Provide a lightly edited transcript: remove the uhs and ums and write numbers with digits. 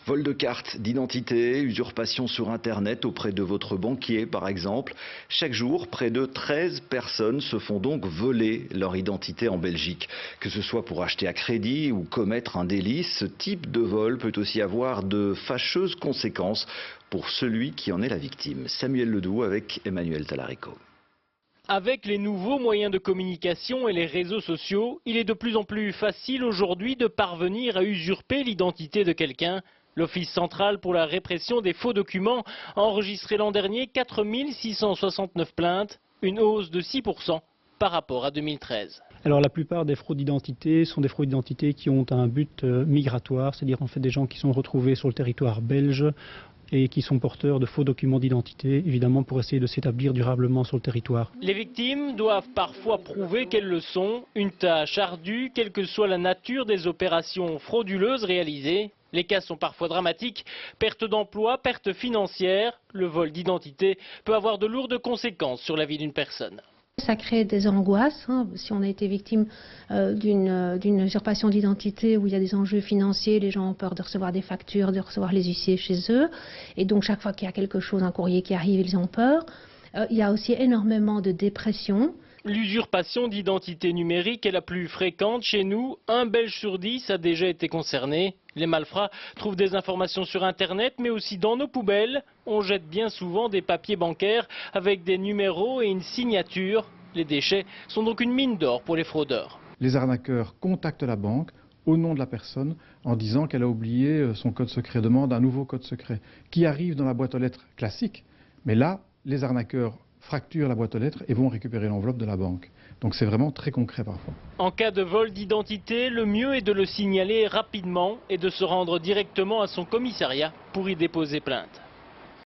Vol de carte d'identité, usurpation sur Internet auprès de votre banquier par exemple. Chaque jour, près de 13 personnes se font donc voler leur identité en Belgique. Que ce soit pour acheter à crédit ou commettre un délit, ce type de vol peut aussi avoir de fâcheuses conséquences pour celui qui en est la victime. Samuel Ledoux avec Emmanuel Talarico. Avec les nouveaux moyens de communication et les réseaux sociaux, il est de plus en plus facile aujourd'hui de parvenir à usurper l'identité de quelqu'un. L'Office central pour la répression des faux documents a enregistré l'an dernier 4 669 plaintes, une hausse de 6% par rapport à 2013. Alors la plupart des fraudes d'identité sont des fraudes d'identité qui ont un but migratoire, c'est-à-dire en fait des gens qui sont retrouvés sur le territoire belge et qui sont porteurs de faux documents d'identité, évidemment pour essayer de s'établir durablement sur le territoire. Les victimes doivent parfois prouver qu'elles le sont, une tâche ardue, quelle que soit la nature des opérations frauduleuses réalisées. Les cas sont parfois dramatiques, perte d'emploi, perte financière. Le vol d'identité peut avoir de lourdes conséquences sur la vie d'une personne. Ça crée des angoisses, si on a été victime d'une usurpation d'identité où il y a des enjeux financiers, les gens ont peur de recevoir des factures, de recevoir les huissiers chez eux. Et donc chaque fois qu'il y a quelque chose, un courrier qui arrive, ils ont peur. Il y a aussi énormément de dépression. L'usurpation d'identité numérique est la plus fréquente chez nous. 1 Belge sur 10 a déjà été concerné. Les malfrats trouvent des informations sur Internet, mais aussi dans nos poubelles. On jette bien souvent des papiers bancaires avec des numéros et une signature. Les déchets sont donc une mine d'or pour les fraudeurs. Les arnaqueurs contactent la banque au nom de la personne en disant qu'elle a oublié son code secret, demande un nouveau code secret qui arrive dans la boîte aux lettres classique. Mais là, les arnaqueurs fracturent la boîte aux lettres et vont récupérer l'enveloppe de la banque. Donc c'est vraiment très concret parfois. En cas de vol d'identité, le mieux est de le signaler rapidement et de se rendre directement à son commissariat pour y déposer plainte.